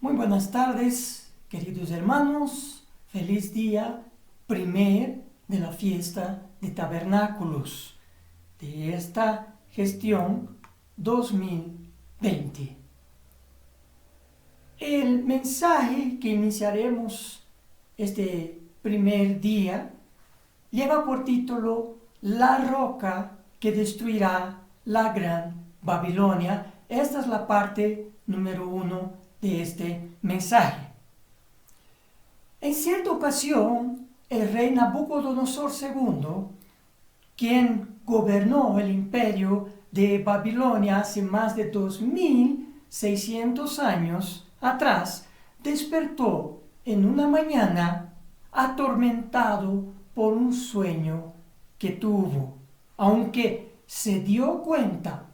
Muy buenas tardes, queridos hermanos. Feliz día primer de la fiesta de tabernáculos de esta gestión 2020. El mensaje que iniciaremos este primer día lleva por título La roca que destruirá la gran Babilonia. Esta es la parte número 1 de este mensaje. En cierta ocasión, el rey Nabucodonosor II, quien gobernó el imperio de Babilonia hace más de 2600 años atrás, despertó en una mañana atormentado por un sueño que tuvo, aunque se dio cuenta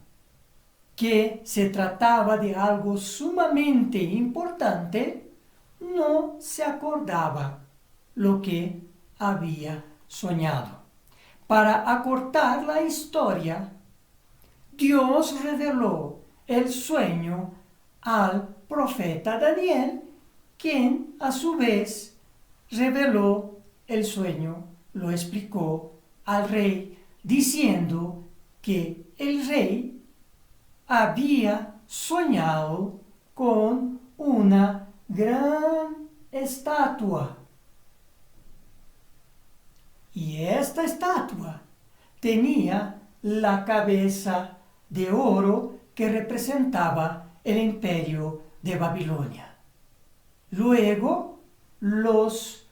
que se trataba de algo sumamente importante, no se acordaba lo que había soñado. Para acortar la historia, Dios reveló el sueño al profeta Daniel, quien a su vez reveló el sueño, lo explicó al rey, diciendo que el rey había soñado con una gran estatua. Y esta estatua tenía la cabeza de oro que representaba el imperio de Babilonia. Luego, los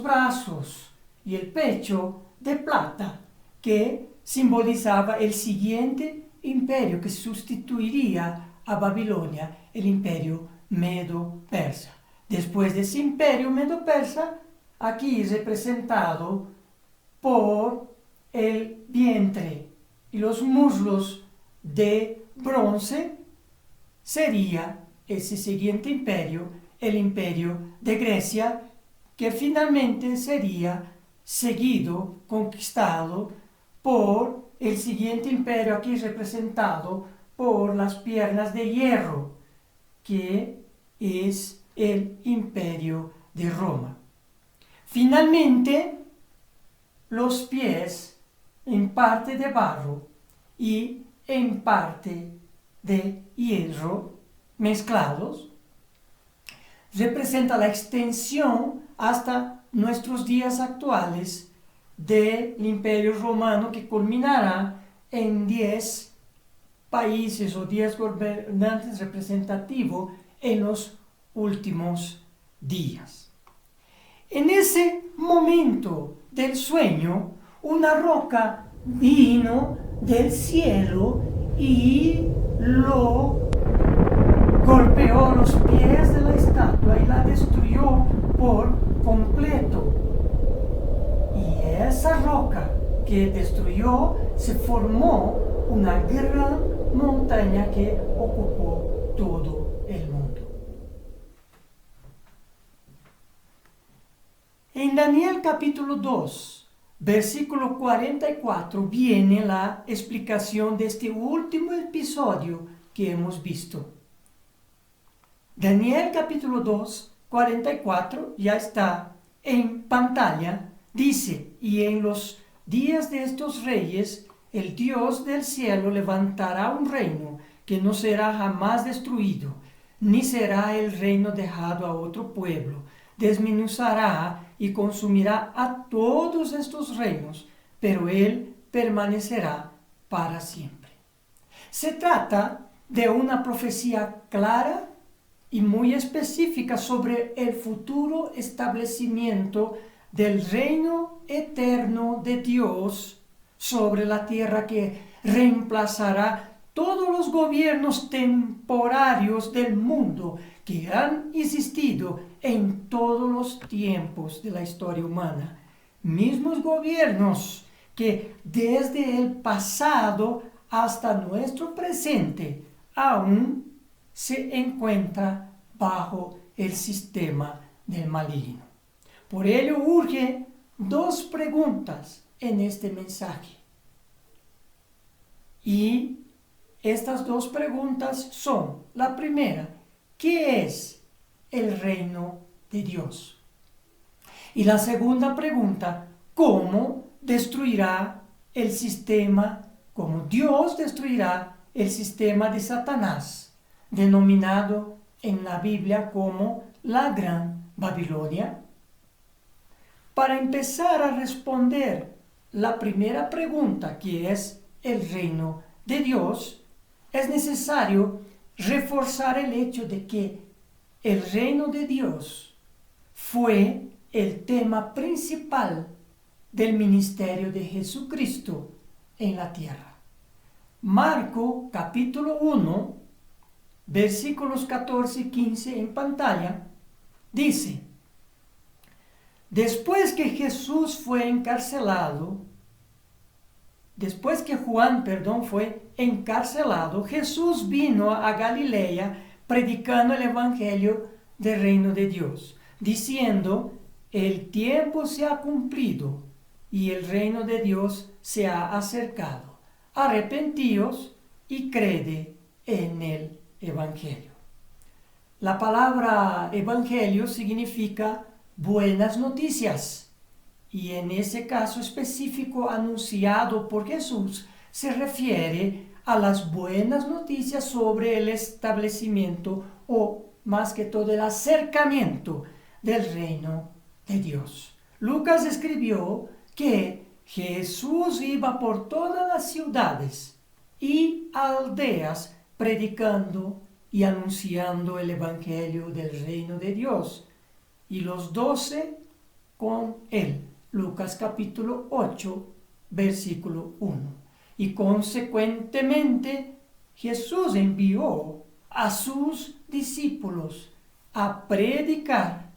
brazos y el pecho de plata que simbolizaba el siguiente imperio que sustituiría a Babilonia, el imperio medo-persa. Después de ese imperio medo-persa, aquí representado por el vientre y los muslos de bronce, sería ese siguiente imperio, el imperio de Grecia, que finalmente sería seguido, conquistado por el siguiente imperio aquí representado por las piernas de hierro, que es el imperio de Roma. Finalmente, los pies en parte de barro y en parte de hierro mezclados representa la extensión hasta nuestros días actuales del imperio romano, que culminará en 10 países o 10 gobernantes representativos en los últimos días. En ese momento del sueño, una roca vino del cielo y lo golpeó los pies de la estatua y la destruyó por completo. Y esa roca que destruyó, se formó una gran montaña que ocupó todo el mundo. En Daniel capítulo 2, versículo 44, viene la explicación de este último episodio que hemos visto. Daniel capítulo 2, 44, ya está en pantalla. Dice: y en los días de estos reyes, el Dios del cielo levantará un reino que no será jamás destruido, ni será el reino dejado a otro pueblo. Desmenuzará y consumirá a todos estos reinos, pero él permanecerá para siempre. Se trata de una profecía clara y muy específica sobre el futuro establecimiento del reino eterno de Dios sobre la tierra, que reemplazará todos los gobiernos temporarios del mundo que han existido en todos los tiempos de la historia humana. Mismos gobiernos que desde el pasado hasta nuestro presente aún se encuentran bajo el sistema del maligno. Por ello urge dos preguntas en este mensaje. Y estas dos preguntas son: la primera, ¿qué es el reino de Dios? Y la segunda pregunta, ¿cómo destruirá el sistema, cómo Dios destruirá el sistema de Satanás, denominado en la Biblia como la Gran Babilonia? Para empezar a responder la primera pregunta, que es el reino de Dios, es necesario reforzar el hecho de que el reino de Dios fue el tema principal del ministerio de Jesucristo en la tierra. Marco capítulo 1, versículos 14 y 15 en pantalla, dice: Después que Juan fue encarcelado, Jesús vino a Galilea predicando el evangelio del reino de Dios, diciendo: el tiempo se ha cumplido y el reino de Dios se ha acercado. Arrepentíos y crede en el evangelio. La palabra evangelio significa buenas noticias, y en ese caso específico anunciado por Jesús se refiere a las buenas noticias sobre el establecimiento o más que todo el acercamiento del reino de Dios. Lucas escribió que Jesús iba por todas las ciudades y aldeas predicando y anunciando el evangelio del reino de Dios, y los 12 con él. Lucas capítulo 8, versículo 1. Y consecuentemente Jesús envió a sus discípulos a predicar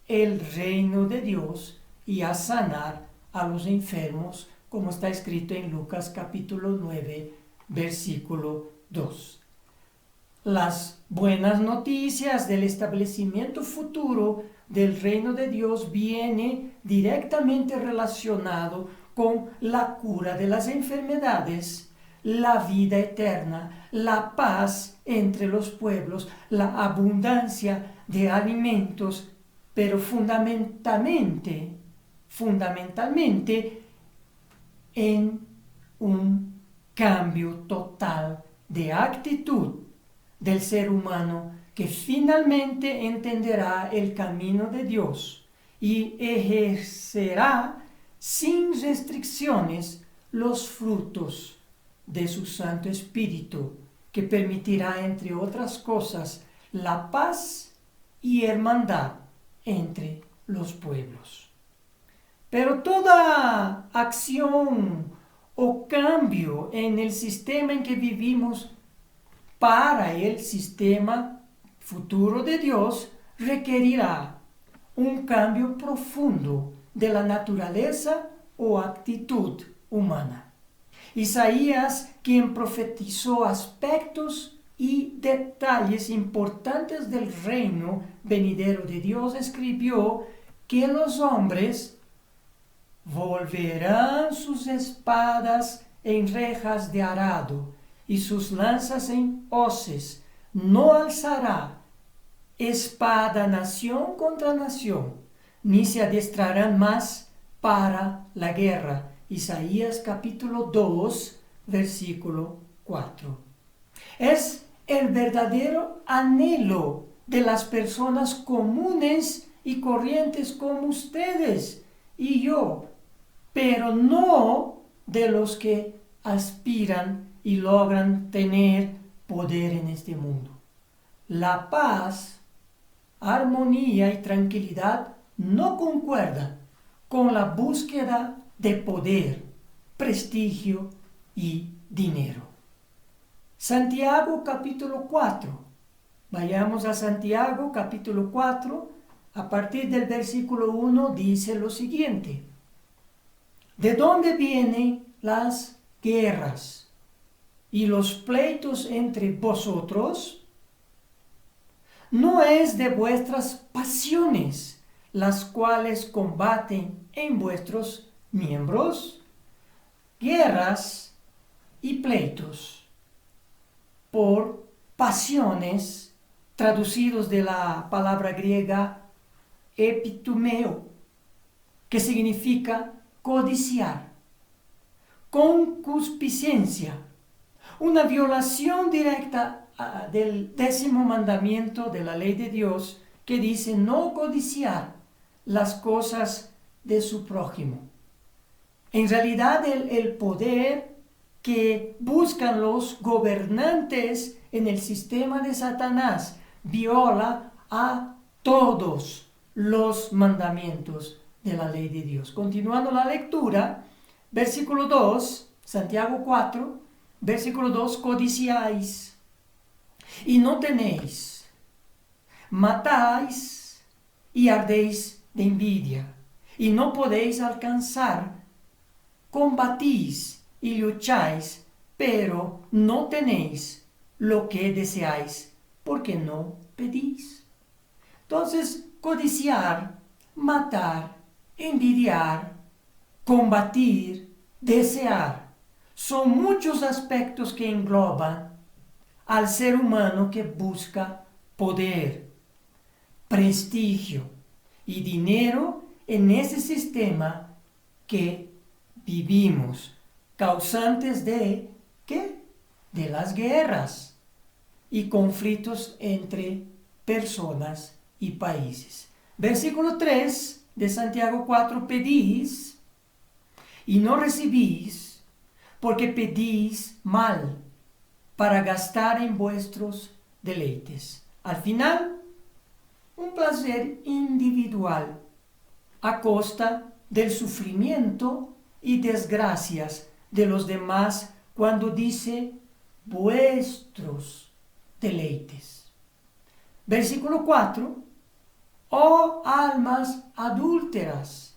el reino de Dios y a sanar a los enfermos, como está escrito en Lucas capítulo 9, versículo 2. Las buenas noticias del establecimiento futuro del reino de Dios viene directamente relacionado con la cura de las enfermedades, la vida eterna, la paz entre los pueblos, la abundancia de alimentos, pero fundamentalmente en un cambio total de actitud del ser humano, que finalmente entenderá el camino de Dios y ejercerá sin restricciones los frutos de su Santo Espíritu, que permitirá, entre otras cosas, la paz y hermandad entre los pueblos. Pero toda acción o cambio en el sistema en que vivimos para el sistema futuro de Dios requerirá un cambio profundo de la naturaleza o actitud humana. Isaías, quien profetizó aspectos y detalles importantes del reino venidero de Dios, escribió que los hombres volverán sus espadas en rejas de arado y sus lanzas en hoces. No alzará espada nación contra nación, ni se adestrarán más para la guerra. Isaías capítulo 2, versículo 4. Es el verdadero anhelo de las personas comunes y corrientes como ustedes y yo, pero no de los que aspiran y logran tener poder en este mundo. La paz, armonía y tranquilidad no concuerdan con la búsqueda de poder, prestigio y dinero. Santiago capítulo 4. Vayamos a Santiago capítulo 4. A partir del versículo 1 dice lo siguiente: ¿de dónde vienen las guerras y los pleitos entre vosotros? ¿No es de vuestras pasiones las cuales combaten en vuestros miembros? Guerras y pleitos por pasiones traducidos de la palabra griega epitumeo, que significa codiciar, concupiscencia, una violación directa del 10º mandamiento de la ley de Dios, que dice no codiciar las cosas de su prójimo. En realidad el poder que buscan los gobernantes en el sistema de Satanás viola a todos los mandamientos de la ley de Dios. Continuando la lectura, versículo 2, Santiago 4, versículo 2, codiciáis y no tenéis, matáis y ardéis de envidia y no podéis alcanzar, combatís y lucháis, pero no tenéis lo que deseáis, porque no pedís. Entonces, codiciar, matar, envidiar, combatir, desear, son muchos aspectos que engloban al ser humano que busca poder, prestigio y dinero en ese sistema que vivimos, causantes de ¿qué? De las guerras y conflictos entre personas y países. Versículo 3 de Santiago 4, pedís y no recibís, porque pedís mal para gastar en vuestros deleites. Al final, un placer individual a costa del sufrimiento y desgracias de los demás, cuando dice vuestros deleites. Versículo 4, oh almas adúlteras,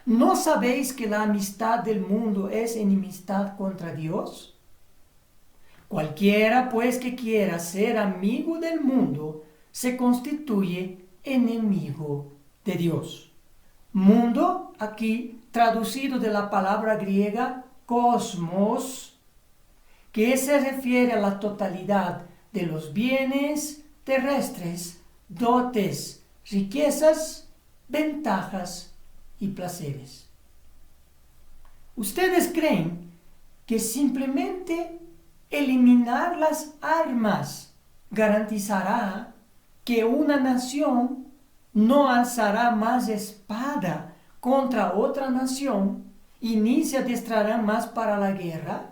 ¿no sabéis que la amistad del mundo es enemistad contra Dios? Cualquiera pues que quiera ser amigo del mundo se constituye enemigo de Dios. Mundo, aquí traducido de la palabra griega cosmos, que se refiere a la totalidad de los bienes terrestres, dotes, riquezas, ventajas y placeres. ¿Ustedes creen que simplemente eliminar las armas garantizará que una nación no alzará más espada contra otra nación y ni se adestrarán más para la guerra?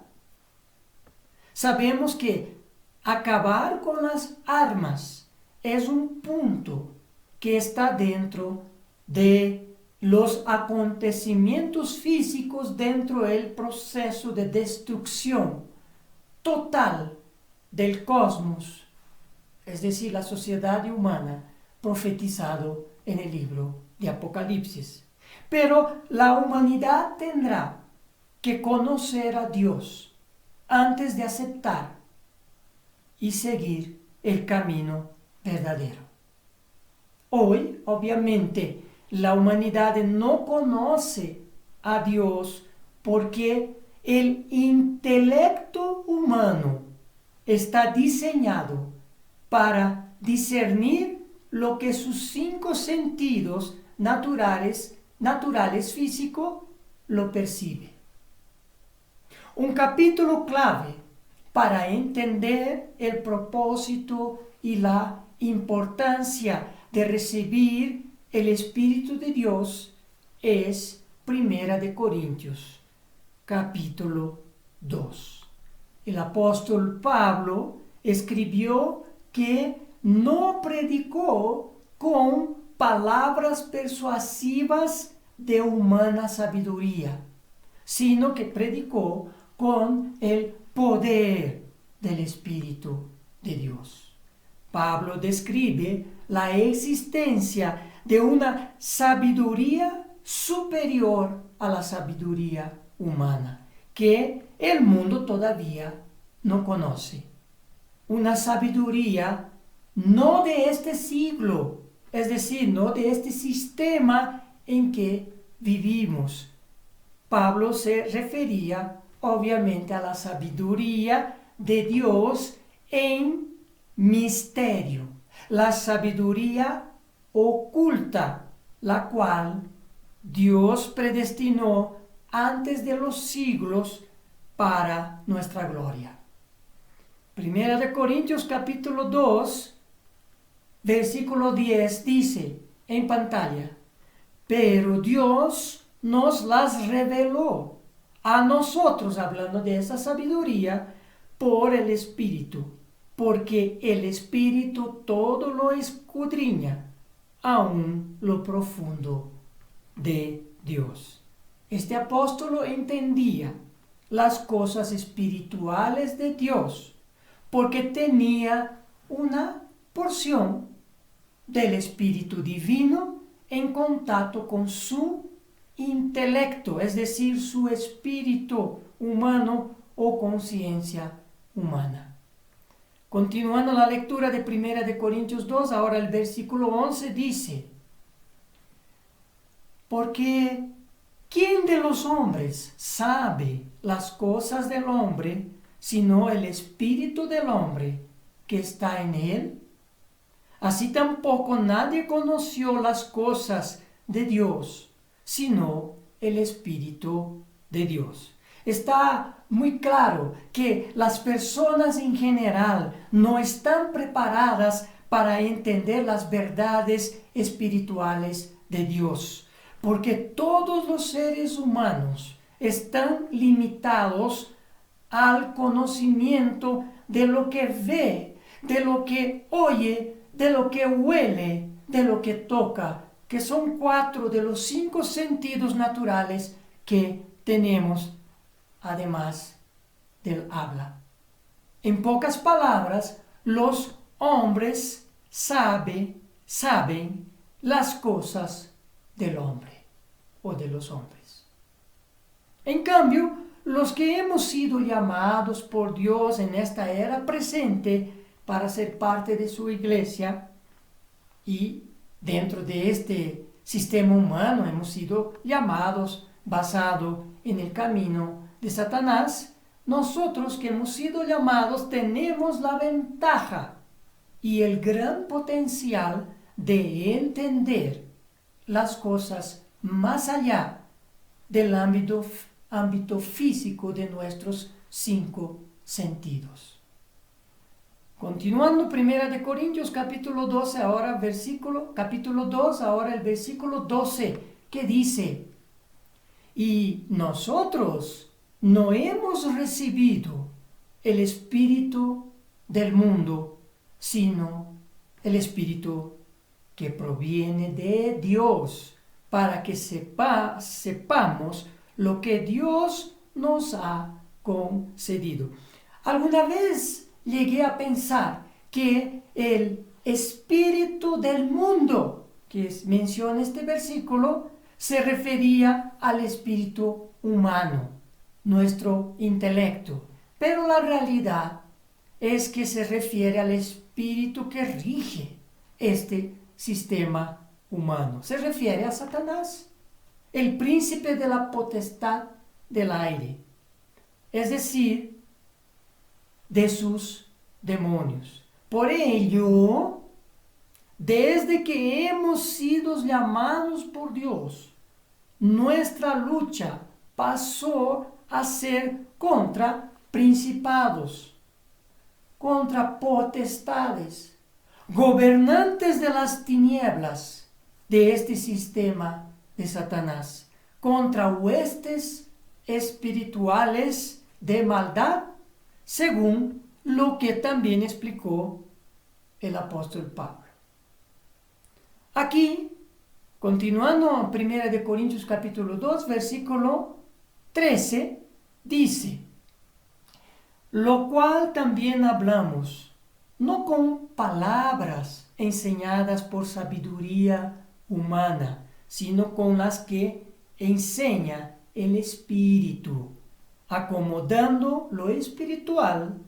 Sabemos que acabar con las armas es un punto que está dentro de los acontecimientos físicos dentro del proceso de destrucción total del cosmos, es decir, la sociedad humana profetizado en el libro de Apocalipsis. Pero la humanidad tendrá que conocer a Dios antes de aceptar y seguir el camino verdadero. Hoy, obviamente, la humanidad no conoce a Dios porque el intelecto humano está diseñado para discernir lo que sus 5 sentidos naturales físico lo percibe. Un capítulo clave para entender el propósito y la importancia de recibir el Espíritu de Dios es 1 Corintios, capítulo 2. El apóstol Pablo escribió que no predicó con palabras persuasivas de humana sabiduría, sino que predicó con el poder del Espíritu de Dios. Pablo describe la existencia de una sabiduría superior a la sabiduría humana, que el mundo todavía no conoce. Una sabiduría no de este siglo, es decir, no de este sistema en que vivimos. Pablo se refería obviamente a la sabiduría de Dios en misterio, la sabiduría oculta, la cual Dios predestinó antes de los siglos para nuestra gloria. Primera de Corintios capítulo 2, versículo 10 dice en pantalla: pero Dios nos las reveló a nosotros, hablando de esa sabiduría, por el Espíritu, porque el Espíritu todo lo escudriña, aún lo profundo de Dios. Este apóstol entendía las cosas espirituales de Dios, porque tenía una porción del Espíritu Divino en contacto con su intelecto, es decir, su espíritu humano o conciencia humana. Continuando la lectura de 1 de Corintios 2, ahora el versículo 11 dice: porque ¿quién de los hombres sabe las cosas del hombre, sino el espíritu del hombre que está en él? Así tampoco nadie conoció las cosas de Dios, sino el Espíritu de Dios. Está muy claro que las personas en general no están preparadas para entender las verdades espirituales de Dios, porque todos los seres humanos están limitados al conocimiento de lo que ve, de lo que oye, de lo que huele, de lo que toca, que son 4 de los 5 sentidos naturales que tenemos, además del habla. En pocas palabras, los hombres saben las cosas del hombre o de los hombres. En cambio, los que hemos sido llamados por Dios en esta era presente para ser parte de su iglesia, y dentro de este sistema humano hemos sido llamados basado en el camino de Satanás, nosotros que hemos sido llamados tenemos la ventaja y el gran potencial de entender las cosas más allá del ámbito físico de nuestros 5 sentidos. Continuando 1 de Corintios capítulo 12, capítulo 2, ahora el versículo 12, que dice: y nosotros no hemos recibido el espíritu del mundo, sino el espíritu que proviene de Dios, para que sepamos lo que Dios nos ha concedido. ¿Alguna vez llegué a pensar que el espíritu del mundo que menciona este versículo se refería al espíritu humano, nuestro intelecto? Pero la realidad es que se refiere al espíritu que rige este sistema humano. Se refiere a Satanás, el príncipe de la potestad del aire, es decir, de sus demonios. Por ello, desde que hemos sido llamados por Dios, nuestra lucha pasó a ser contra principados, contra potestades, gobernantes de las tinieblas de este sistema de Satanás, contra huestes espirituales de maldad, según lo que también explicó el apóstol Pablo. Aquí, continuando 1 de Corintios capítulo 2, versículo 13, dice: lo cual también hablamos, no con palabras enseñadas por sabiduría humana, sino con las que enseña el Espíritu, acomodando lo espiritual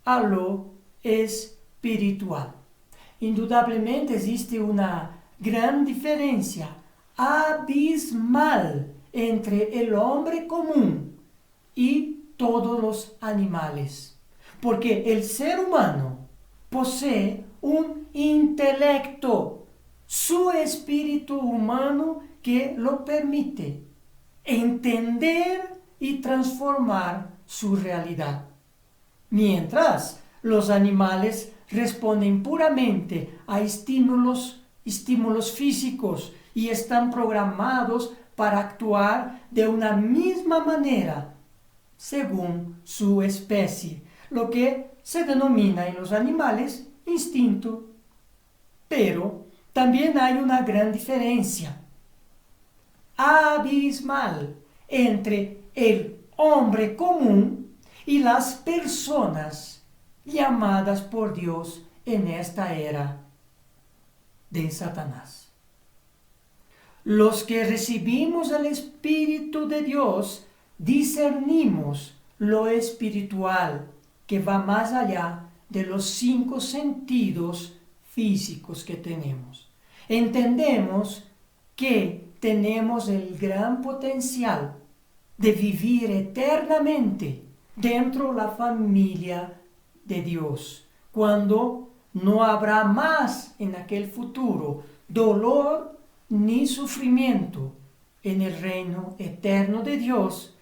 a lo espiritual. Indudablemente existe una gran diferencia abismal entre el hombre común y todos los animales, porque el ser humano posee un intelecto, su espíritu humano que lo permite entender y transformar su realidad. Mientras los animales responden puramente a estímulos físicos y están programados para actuar de una misma manera según su especie, lo que se denomina en los animales instinto. Pero también hay una gran diferencia abismal entre el hombre común y las personas llamadas por Dios en esta era de Satanás. Los que recibimos el Espíritu de Dios discernimos lo espiritual que va más allá de los 5 sentidos físicos que tenemos. Entendemos que tenemos el gran potencial de vivir eternamente dentro de la familia de Dios, cuando no habrá más en aquel futuro dolor ni sufrimiento en el reino eterno de Dios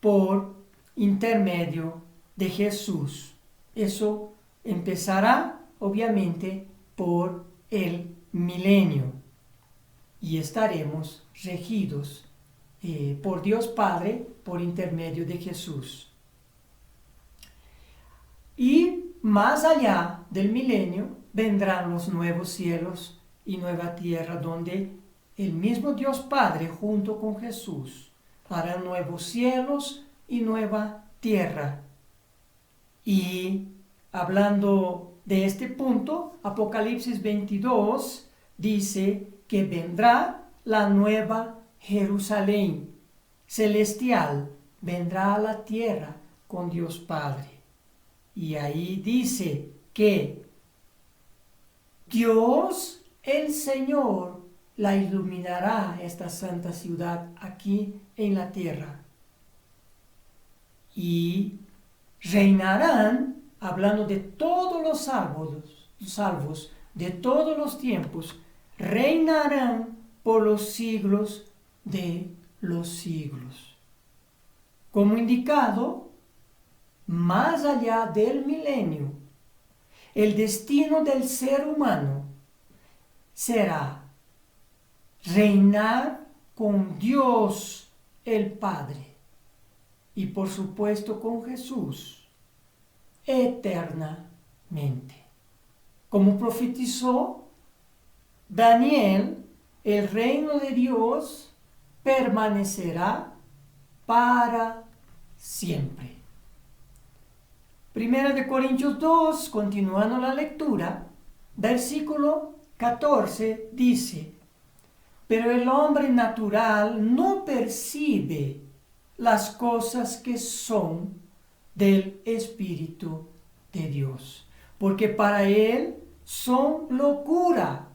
por intermedio de Jesús. Eso empezará obviamente por el milenio y estaremos regidos por Dios Padre por intermedio de Jesús. Y más allá del milenio vendrán los nuevos cielos y nueva tierra, donde el mismo Dios Padre junto con Jesús hará nuevos cielos y nueva tierra. Y hablando de este punto, Apocalipsis 22 dice que vendrá la nueva Jerusalén celestial, vendrá a la tierra con Dios Padre. Y ahí dice que Dios, el Señor, la iluminará, esta santa ciudad, aquí en la tierra. Y reinarán, hablando de todos los salvos de todos los tiempos, reinarán por los siglos de los siglos. Como indicado, más allá del milenio, el destino del ser humano será reinar con Dios el Padre y por supuesto con Jesús eternamente. Como profetizó Daniel, el reino de Dios permanecerá para siempre. Primera de Corintios 2, continuando la lectura, versículo 14 dice: pero el hombre natural no percibe las cosas que son del Espíritu de Dios, porque para él son locura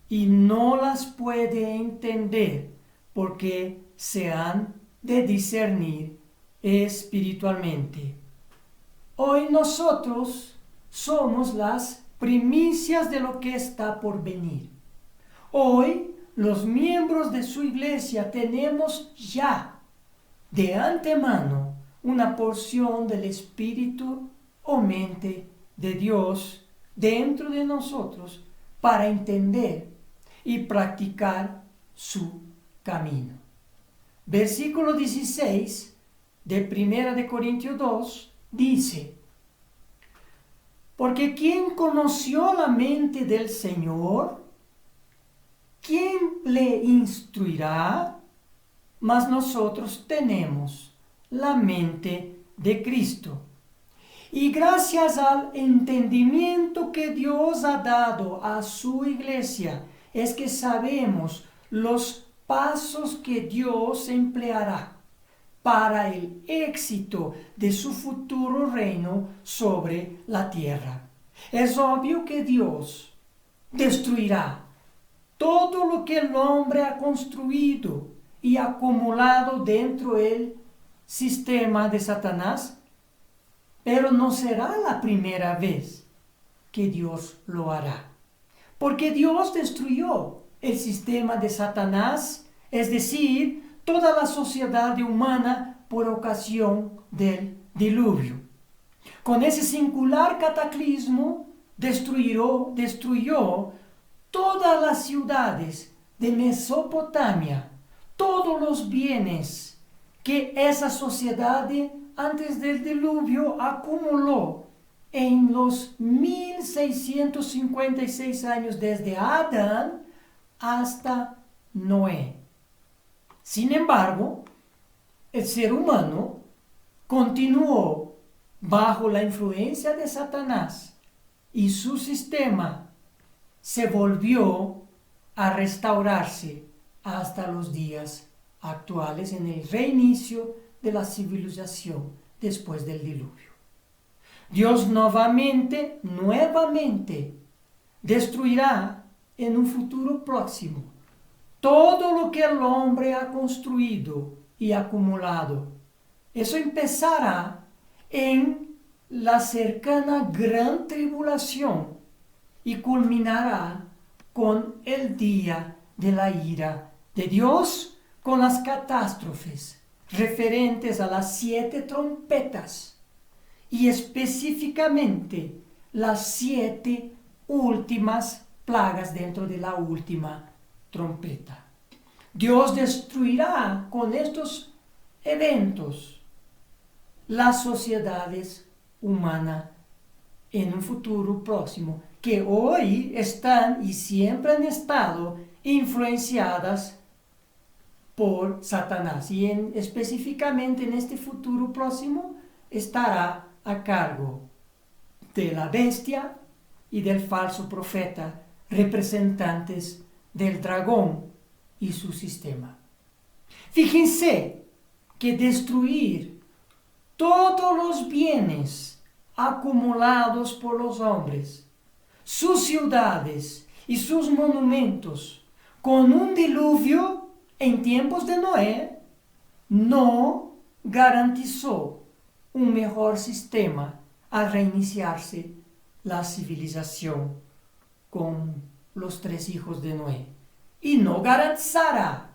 y no las puede entender, porque se han de discernir espiritualmente. Hoy nosotros somos las primicias de lo que está por venir. Hoy los miembros de su iglesia tenemos ya de antemano una porción del Espíritu o mente de Dios dentro de nosotros para entender y practicar su camino. Versículo 16 de 1 de Corintios 2 dice: porque ¿quién conoció la mente del Señor? ¿Quién le instruirá? Mas nosotros tenemos la mente de Cristo. Y gracias al entendimiento que Dios ha dado a su iglesia, es que sabemos los pasos que Dios empleará para el éxito de su futuro reino sobre la tierra. Es obvio que Dios destruirá todo lo que el hombre ha construido y acumulado dentro del sistema de Satanás, pero no será la primera vez que Dios lo hará. Porque Dios destruyó el sistema de Satanás, es decir, toda la sociedad humana por ocasión del diluvio. Con ese singular cataclismo destruyó todas las ciudades de Mesopotamia, todos los bienes que esa sociedad antes del diluvio acumuló en los 1656 años desde Adán hasta Noé. Sin embargo, el ser humano continuó bajo la influencia de Satanás y su sistema se volvió a restaurarse hasta los días actuales en el reinicio de la civilización después del diluvio. Dios nuevamente destruirá en un futuro próximo todo lo que el hombre ha construido y acumulado. Eso empezará en la cercana gran tribulación y culminará con el día de la ira de Dios, con las catástrofes referentes a las 7 trompetas y específicamente las 7 últimas plagas dentro de la última trompeta. Dios destruirá con estos eventos las sociedades humanas en un futuro próximo, que hoy están y siempre han estado influenciadas por Satanás. Y específicamente en este futuro próximo estará a cargo de la bestia y del falso profeta, representantes del dragón y su sistema. Fíjense que destruir todos los bienes acumulados por los hombres, sus ciudades y sus monumentos, con un diluvio en tiempos de Noé, no garantizó un mejor sistema al reiniciarse la civilización con los 3 hijos de Noé, y no garantizará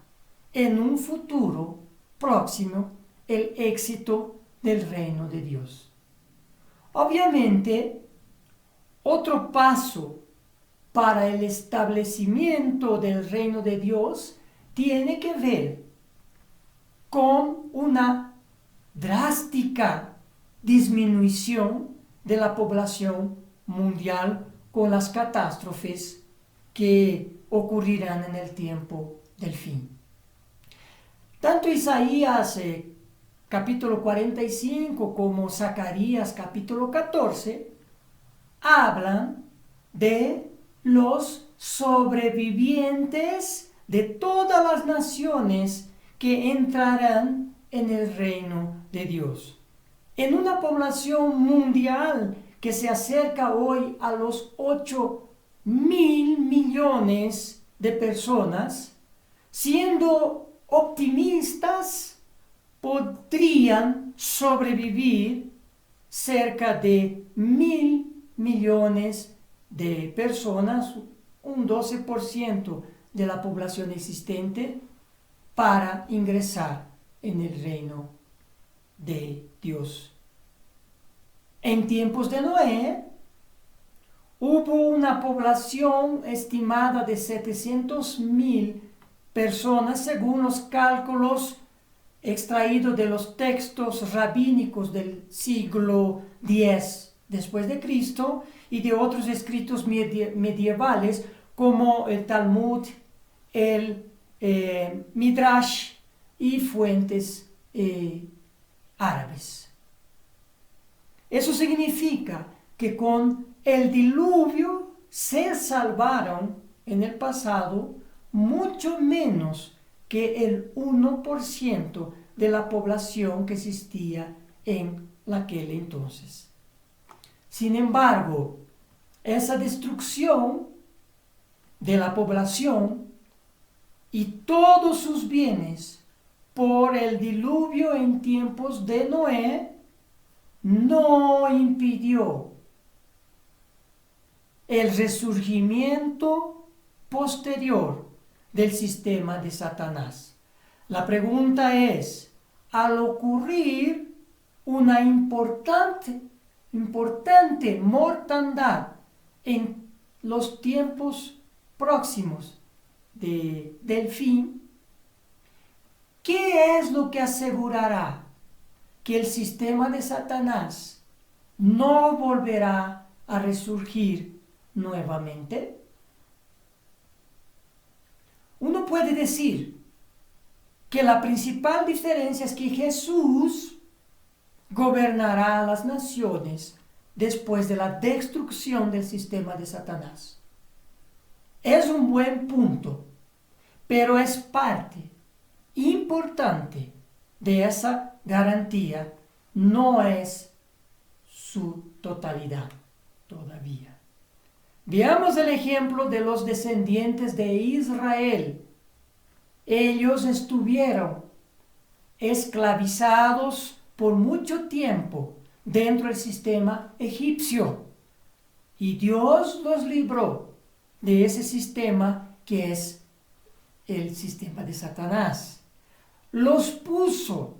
en un futuro próximo el éxito del reino de Dios. Obviamente, otro paso para el establecimiento del reino de Dios tiene que ver con una drástica disminución de la población mundial con las catástrofes que ocurrirán en el tiempo del fin. Tanto Isaías capítulo 45 como Zacarías capítulo 14 hablan de los sobrevivientes de todas las naciones que entrarán en el reino de Dios. En una población mundial que se acerca hoy a los 8.000 millones de personas, siendo optimistas, podrían sobrevivir cerca de 1.000 millones de personas, un 12% de la población existente, para ingresar en el reino de Dios. En tiempos de Noé, hubo una población estimada de 700.000 personas, según los cálculos extraídos de los textos rabínicos del siglo X después de Cristo y de otros escritos medievales como el Talmud, el Midrash y fuentes árabes. Eso significa que con el diluvio se salvaron en el pasado mucho menos que el 1% de la población que existía en aquel entonces. Sin embargo, esa destrucción de la población y todos sus bienes por el diluvio en tiempos de Noé no impidió el resurgimiento posterior del sistema de Satanás. La pregunta es, al ocurrir una importante mortandad en los tiempos próximos del fin, ¿qué es lo que asegurará que el sistema de Satanás no volverá a resurgir nuevamente? Uno puede decir que la principal diferencia es que Jesús gobernará a las naciones después de la destrucción del sistema de Satanás. Es un buen punto, pero es parte importante de esa garantía, no es su totalidad todavía. Veamos el ejemplo de los descendientes de Israel. Ellos estuvieron esclavizados por mucho tiempo dentro del sistema egipcio y Dios los libró de ese sistema que es el sistema de Satanás. Los puso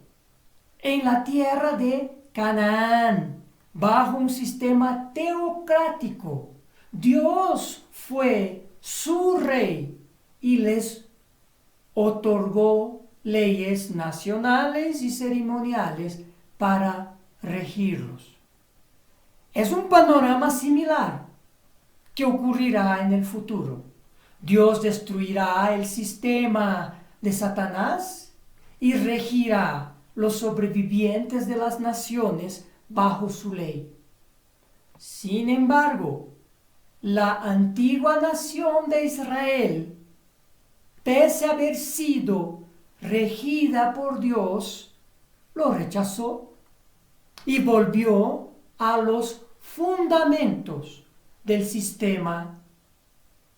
en la tierra de Canaán bajo un sistema teocrático. Dios fue su rey y les otorgó leyes nacionales y ceremoniales para regirlos. Es un panorama similar que ocurrirá en el futuro. Dios destruirá el sistema de Satanás y regirá los sobrevivientes de las naciones bajo su ley. Sin embargo, la antigua nación de Israel, pese a haber sido regida por Dios, lo rechazó y volvió a los fundamentos del sistema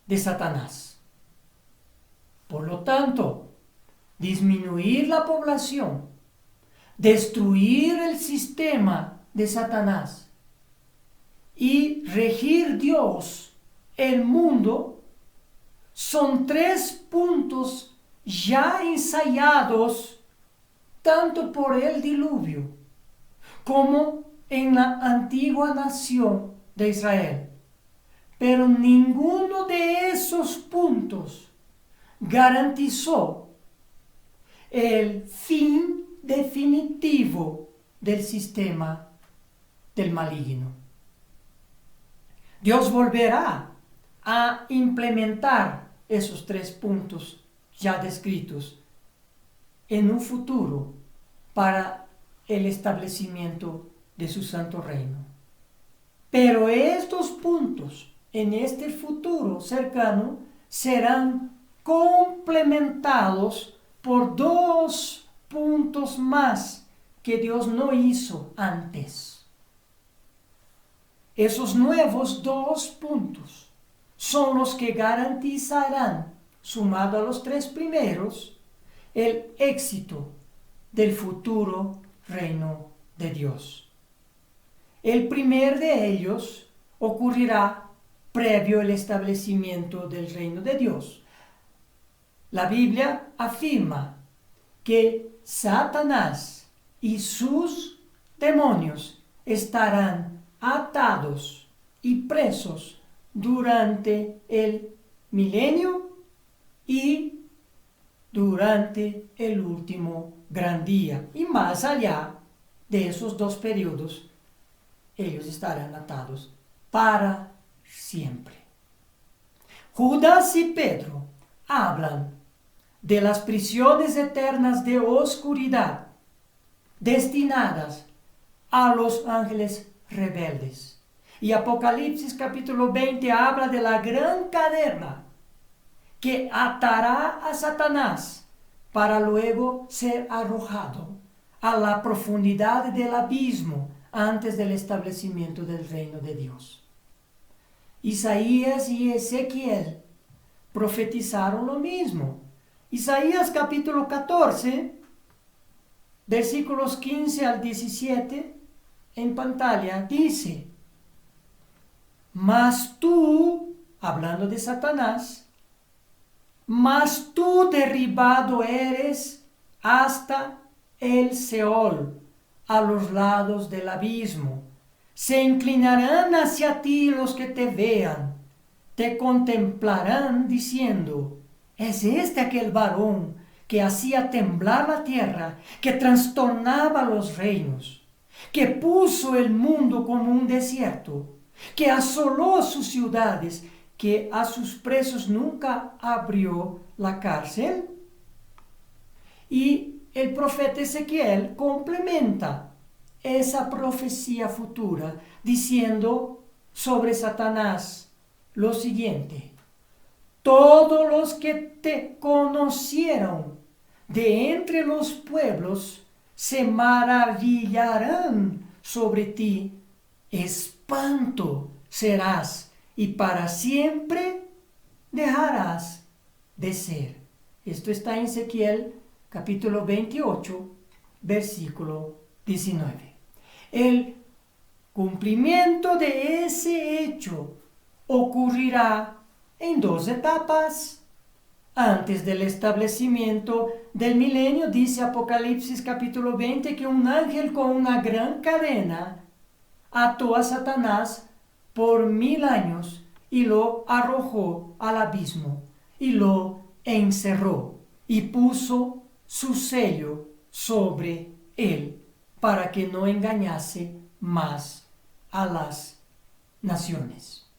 de Satanás. Por lo tanto, disminuir la población, destruir el sistema de Satanás y regir Dios el mundo son tres puntos ya ensayados tanto por el diluvio como en la antigua nación de Israel. Pero ninguno de esos puntos garantizó el fin definitivo del sistema del maligno. Dios volverá a implementar esos tres puntos ya descritos en un futuro para el establecimiento de su santo reino. Pero estos puntos en este futuro cercano serán complementados por dos puntos más que Dios no hizo antes. Esos nuevos dos puntos son los que garantizarán, sumado a los tres primeros, el éxito del futuro reino de Dios. El primer de ellos ocurrirá previo al establecimiento del reino de Dios. La Biblia afirma que Satanás y sus demonios estarán atados y presos durante el milenio y durante el último gran día. Y más allá de esos dos periodos, ellos estarán atados para siempre. Judas y Pedro hablan de las prisiones eternas de oscuridad destinadas a los ángeles rebeldes. Y Apocalipsis capítulo 20 habla de la gran cadena que atará a Satanás para luego ser arrojado a la profundidad del abismo antes del establecimiento del reino de Dios. Isaías y Ezequiel profetizaron lo mismo. Isaías capítulo 14, versículos 15 al 17, en pantalla, dice: Mas tú, hablando de Satanás, mas tú derribado eres hasta el Seol, a los lados del abismo. Se inclinarán hacia ti los que te vean, te contemplarán diciendo, ¿es este aquel varón que hacía temblar la tierra, que trastornaba los reinos, que puso el mundo como un desierto, que asoló sus ciudades, que a sus presos nunca abrió la cárcel? Y el profeta Ezequiel complementa esa profecía futura diciendo sobre Satanás lo siguiente: todos los que te conocieron de entre los pueblos se maravillarán sobre ti, espanto serás y para siempre dejarás de ser. Esto está en Ezequiel capítulo 28, versículo 19. El cumplimiento de ese hecho ocurrirá en dos etapas. Antes del establecimiento del milenio, dice Apocalipsis capítulo 20 que un ángel con una gran cadena ató a Satanás por 1000 años y lo arrojó al abismo y lo encerró y puso su sello sobre él para que no engañase más a las naciones.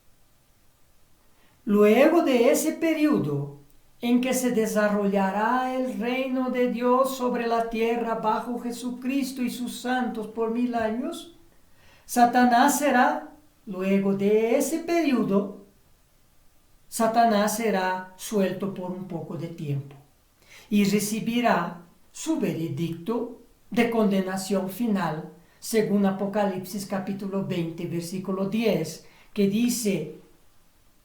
Luego de ese periodo en que se desarrollará el reino de Dios sobre la tierra bajo Jesucristo y sus santos por 1000 años, Satanás será, luego de ese periodo, Satanás será suelto por un poco de tiempo y recibirá su veredicto de condenación final, según Apocalipsis capítulo 20, versículo 10, que dice: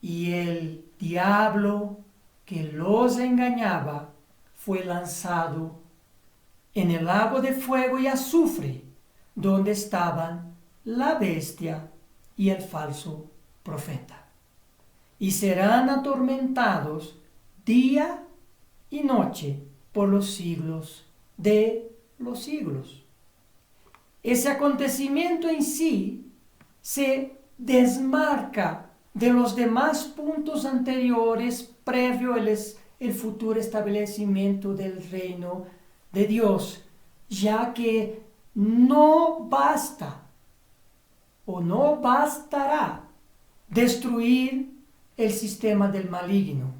y el diablo que los engañaba fue lanzado en el lago de fuego y azufre, donde estaban la bestia y el falso profeta. Y serán atormentados día y noche por los siglos de los siglos. Ese acontecimiento en sí se desmarca de los demás puntos anteriores previo el futuro establecimiento del reino de Dios, ya que no basta o no bastará destruir el sistema del maligno,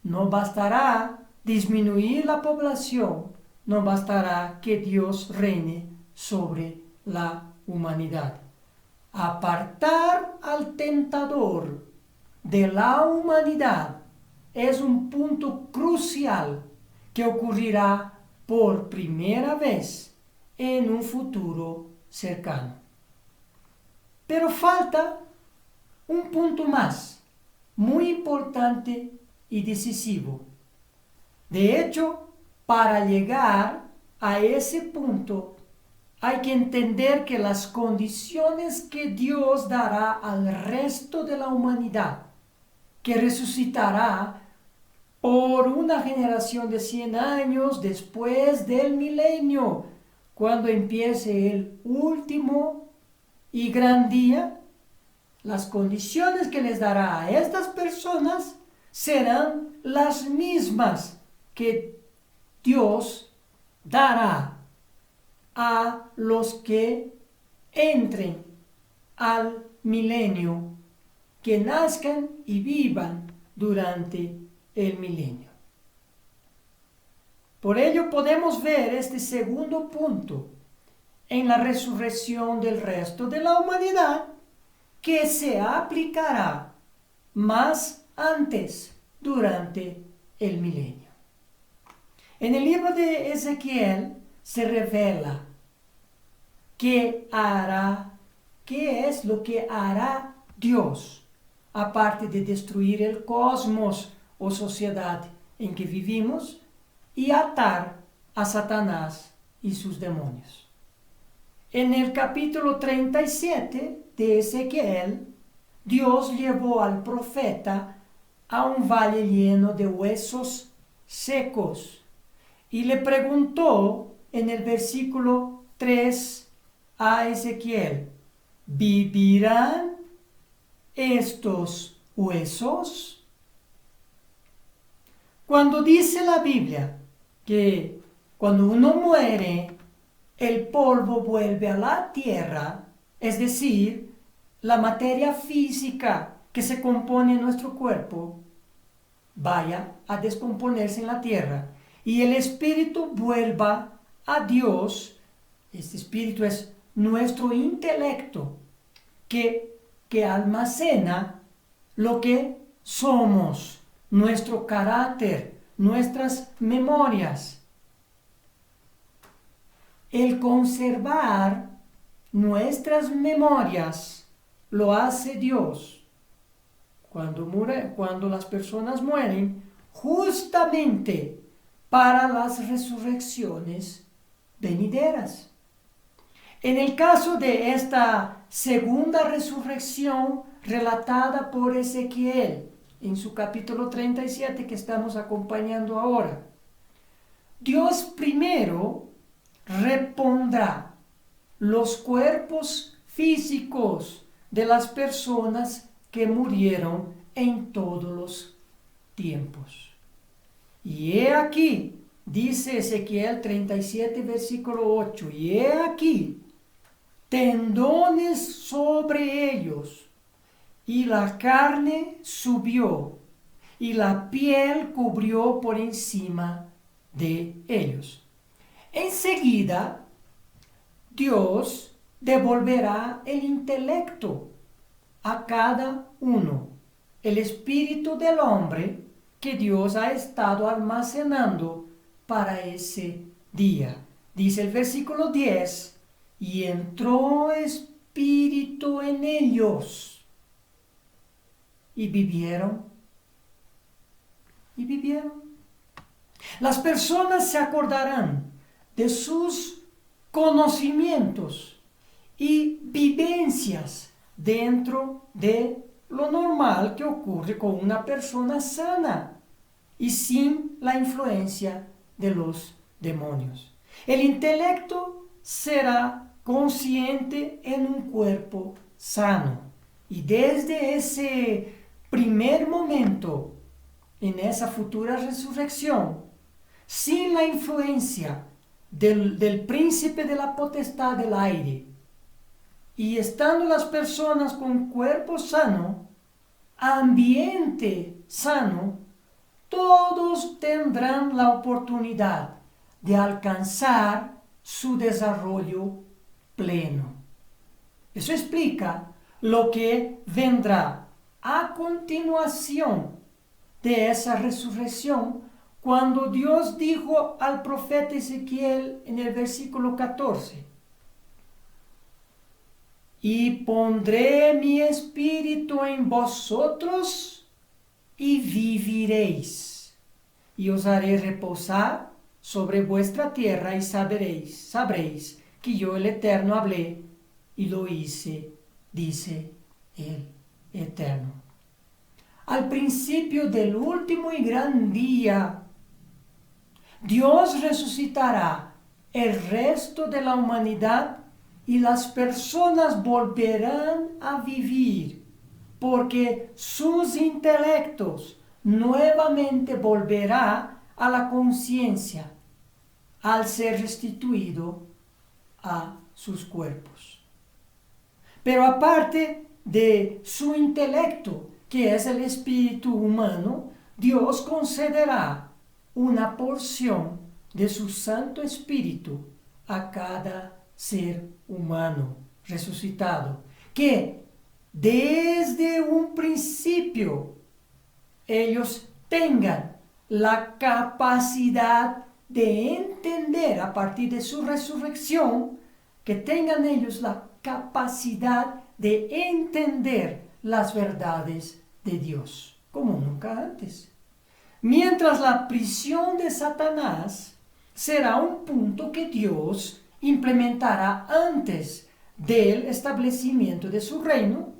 no bastará disminuir la población, no bastará que Dios reine sobre la humanidad. Apartar al tentador de la humanidad es un punto crucial que ocurrirá por primera vez en un futuro cercano. Pero falta un punto más, muy importante y decisivo. De hecho, para llegar a ese punto, hay que entender que las condiciones que Dios dará al resto de la humanidad, que resucitará por una generación de 100 años después del milenio, cuando empiece el último y gran día, las condiciones que les dará a estas personas serán las mismas que Dios dará a los que entren al milenio, que nazcan y vivan durante el milenio. Por ello podemos ver este segundo punto en la resurrección del resto de la humanidad, que se aplicará más antes durante el milenio. En el libro de Ezequiel se revela qué es lo que hará Dios, aparte de destruir el cosmos o sociedad en que vivimos y atar a Satanás y sus demonios. En el capítulo 37 de Ezequiel Dios llevó al profeta a un valle lleno de huesos secos y le preguntó en el versículo 3 a Ezequiel: ¿vivirán estos huesos? Cuando dice la Biblia que cuando uno muere, el polvo vuelve a la tierra, es decir, la materia física que se compone en nuestro cuerpo vaya a descomponerse en la tierra y el espíritu vuelva a Dios. Este espíritu es nuestro intelecto que almacena lo que somos, nuestro carácter, nuestras memorias. El conservar nuestras memorias lo hace Dios. Cuando las personas mueren, justamente para las resurrecciones venideras. En el caso de esta segunda resurrección relatada por Ezequiel en su capítulo 37 que estamos acompañando ahora, Dios primero repondrá los cuerpos físicos de las personas que murieron en todos los tiempos. Y he aquí, dice Ezequiel 37, versículo 8, y he aquí, tendones sobre ellos, y la carne subió, y la piel cubrió por encima de ellos. Enseguida, Dios devolverá el intelecto a cada uno, el espíritu del hombre que Dios ha estado almacenando para ese día. Dice el versículo 10, y entró espíritu en ellos, y vivieron. Y vivieron. Las personas se acordarán de sus conocimientos y vivencias dentro de lo normal que ocurre con una persona sana y sin la influencia de los demonios. El intelecto será consciente en un cuerpo sano y desde ese primer momento, en esa futura resurrección, sin la influencia del príncipe de la potestad del aire, y estando las personas con cuerpo sano, ambiente sano, todos tendrán la oportunidad de alcanzar su desarrollo pleno. Eso explica lo que vendrá a continuación de esa resurrección, cuando Dios dijo al profeta Ezequiel en el versículo 14: y pondré mi espíritu en vosotros y viviréis, y os haré reposar sobre vuestra tierra, y sabréis que yo el Eterno hablé y lo hice, dice el Eterno. Al principio del último y gran día, Dios resucitará el resto de la humanidad y las personas volverán a vivir, porque sus intelectos nuevamente volverá a la conciencia al ser restituido a sus cuerpos. Pero aparte de su intelecto, que es el espíritu humano, Dios concederá una porción de su Santo Espíritu a cada ser humano resucitado, que desde un principio ellos tengan la capacidad de entender a partir de su resurrección, que tengan ellos la capacidad de entender las verdades de Dios, como nunca antes. Mientras la prisión de Satanás será un punto que Dios implementará antes del establecimiento de su reino,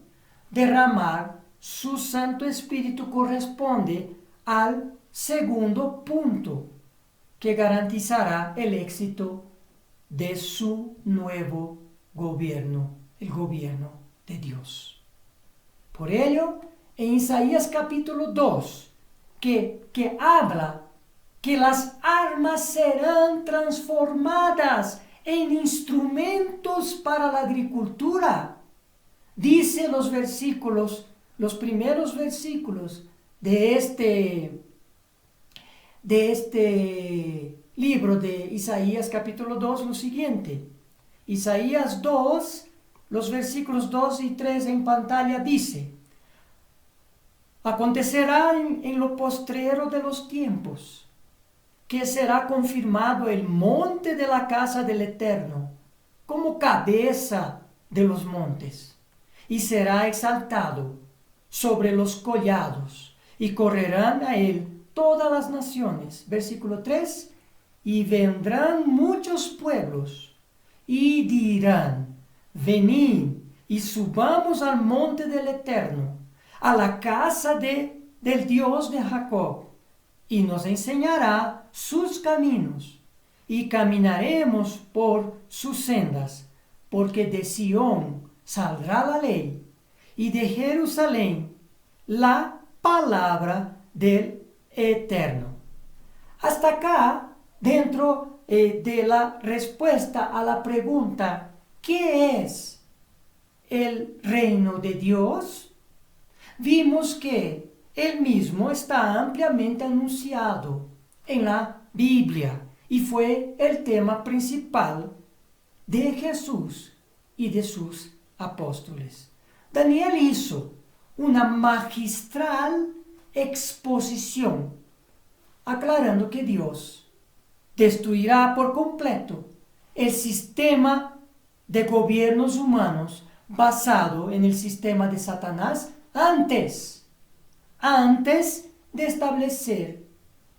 derramar su Santo Espíritu corresponde al segundo punto que garantizará el éxito de su nuevo gobierno, el gobierno de Dios. Por ello, en Isaías capítulo 2, que habla que las armas serán transformadas en instrumentos para la agricultura, dice los primeros versículos de este libro de Isaías capítulo 2 lo siguiente. Isaías 2, los versículos 2 y 3 en pantalla dice: acontecerá en lo postrero de los tiempos que será confirmado el monte de la casa del Eterno como cabeza de los montes, y será exaltado sobre los collados, y correrán a él todas las naciones. Versículo 3, y vendrán muchos pueblos, y dirán: venid y subamos al monte del Eterno, a la casa del Dios de Jacob, y nos enseñará sus caminos, y caminaremos por sus sendas, porque de Sión saldrá la ley, y de Jerusalén la palabra del Eterno. Hasta acá, dentro de la respuesta a la pregunta, ¿qué es el reino de Dios? Vimos que él mismo está ampliamente anunciado en la Biblia y fue el tema principal de Jesús y de sus apóstoles. Daniel hizo una magistral exposición aclarando que Dios destruirá por completo el sistema de gobiernos humanos basado en el sistema de Satanás antes de establecer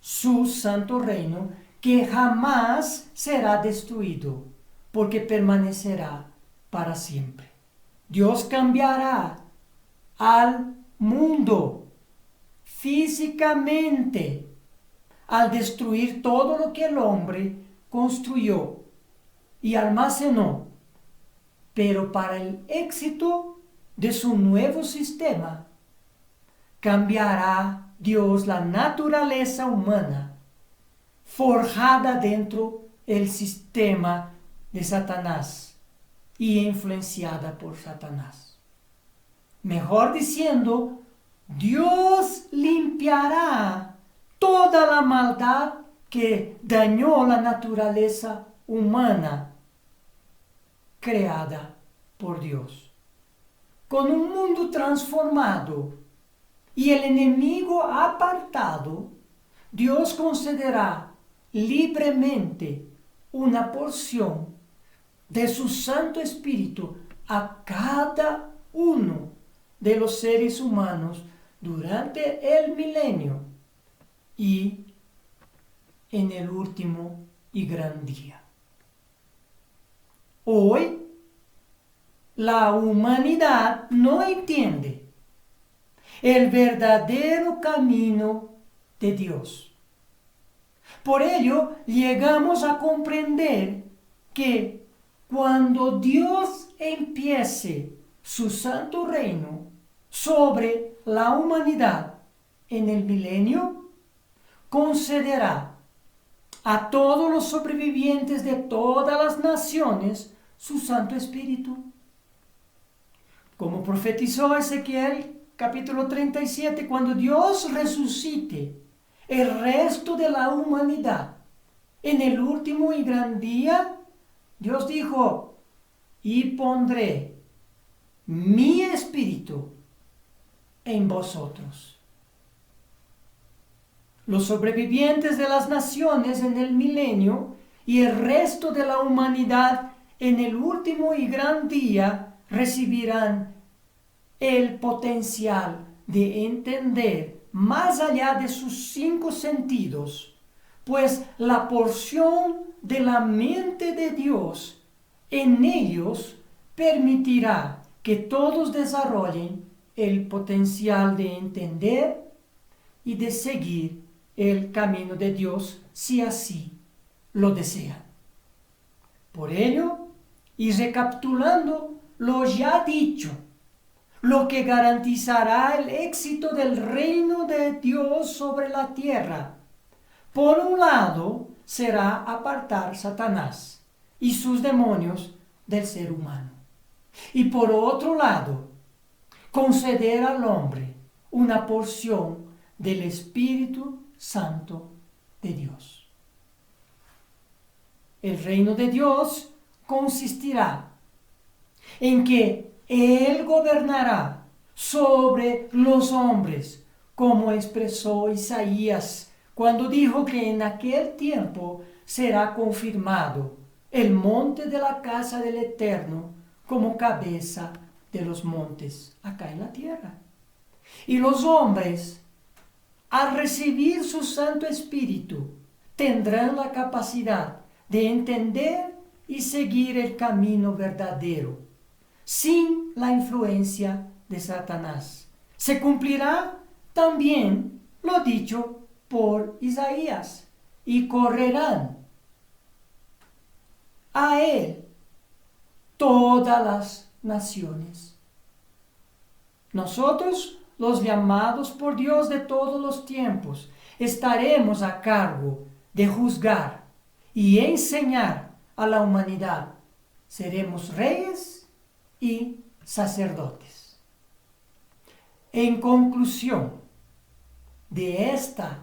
su santo reino, que jamás será destruido, porque permanecerá para siempre. Dios cambiará al mundo físicamente al destruir todo lo que el hombre construyó y almacenó, pero para el éxito de su nuevo sistema, cambiará Dios la naturaleza humana forjada dentro del sistema de Satanás y influenciada por Satanás. Mejor diciendo, Dios limpiará toda la maldad que dañó la naturaleza humana creada por Dios. Con un mundo transformado y el enemigo apartado, Dios concederá libremente una porción de su Santo Espíritu a cada uno de los seres humanos durante el milenio y en el último y gran día. Hoy, la humanidad no entiende el verdadero camino de Dios. Por ello, llegamos a comprender que cuando Dios empiece su santo reino sobre la humanidad en el milenio, concederá a todos los sobrevivientes de todas las naciones su Santo Espíritu. Como profetizó Ezequiel capítulo 37, cuando Dios resucite el resto de la humanidad en el último y gran día, Dios dijo: y pondré mi espíritu en vosotros. Los sobrevivientes de las naciones en el milenio y el resto de la humanidad en el último y gran día recibirán el potencial de entender más allá de sus 5 sentidos, pues la porción de la mente de Dios en ellos permitirá que todos desarrollen el potencial de entender y de seguir el camino de Dios si así lo desean. Por ello, y recapitulando lo ya dicho, lo que garantizará el éxito del reino de Dios sobre la tierra, por un lado, será apartar Satanás y sus demonios del ser humano. Y por otro lado, conceder al hombre una porción del Espíritu Santo de Dios. El reino de Dios consistirá en que Él gobernará sobre los hombres, como expresó Isaías cuando dijo que en aquel tiempo será confirmado el monte de la casa del Eterno como cabeza de los montes acá en la tierra. Y los hombres, al recibir su Santo Espíritu, tendrán la capacidad de entender y seguir el camino verdadero, sin la influencia de Satanás. Se cumplirá también lo dicho por Isaías, y correrán a él todas las naciones. Nosotros, los llamados por Dios de todos los tiempos, estaremos a cargo de juzgar y enseñar a la humanidad. Seremos reyes y sacerdotes. En conclusión de esta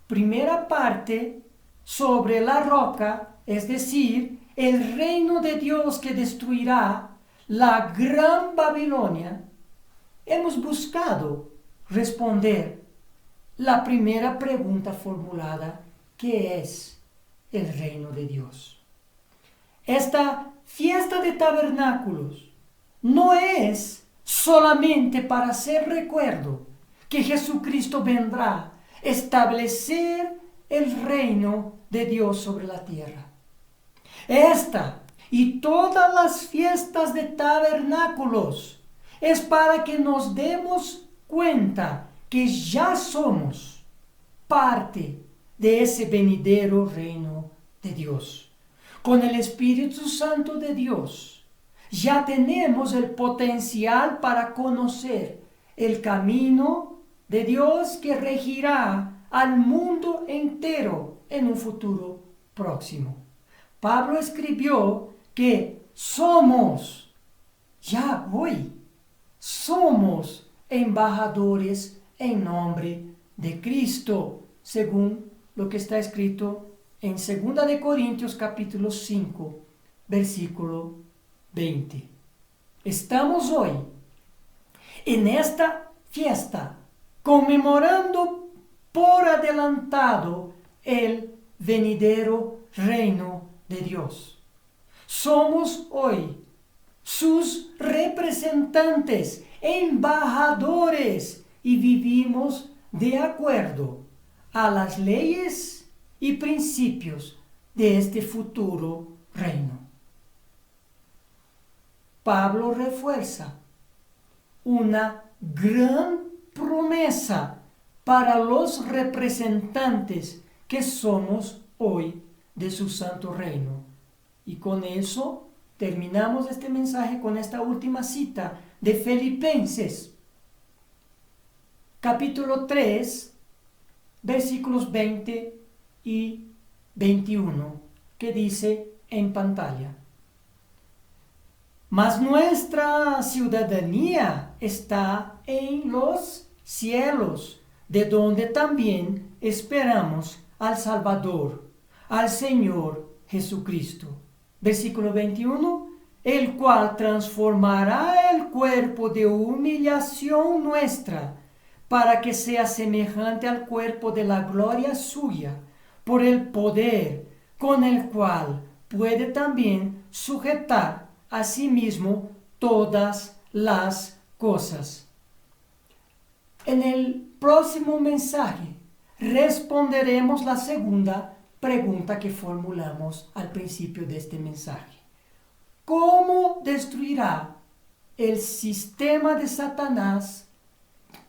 primera parte sobre la roca, es decir, el reino de Dios que destruirá la gran Babilonia, hemos buscado responder la primera pregunta formulada, ¿qué es el reino de Dios? Esta fiesta de tabernáculos no es solamente para hacer recuerdo que Jesucristo vendrá a establecer el reino de Dios sobre la tierra. Esta y todas las fiestas de tabernáculos es para que nos demos cuenta que ya somos parte de ese venidero reino de Dios. Con el Espíritu Santo de Dios ya tenemos el potencial para conocer el camino de Dios que regirá al mundo entero en un futuro próximo. Pablo escribió que somos embajadores en nombre de Cristo, según lo que está escrito en 2 de Corintios capítulo 5, versículo 20. Estamos hoy en esta fiesta conmemorando por adelantado el venidero reino de Dios. Somos hoy sus representantes, embajadores, y vivimos de acuerdo a las leyes y principios de este futuro reino. Pablo refuerza una gran promesa para los representantes que somos hoy de su santo reino. Y con eso terminamos este mensaje con esta última cita de Filipenses, capítulo 3, versículos 20 y 21, que dice en pantalla: mas nuestra ciudadanía está en los cielos, de donde también esperamos al Salvador, al Señor Jesucristo. Versículo 21, el cual transformará el cuerpo de humillación nuestra, para que sea semejante al cuerpo de la gloria suya, por el poder con el cual puede también sujetar a sí mismo todas las cosas. En el próximo mensaje responderemos la segunda pregunta que formulamos al principio de este mensaje. ¿Cómo destruirá el sistema de Satanás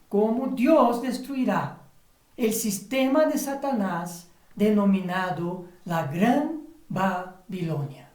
cómo Dios destruirá el sistema de Satanás denominado la Gran Babilonia.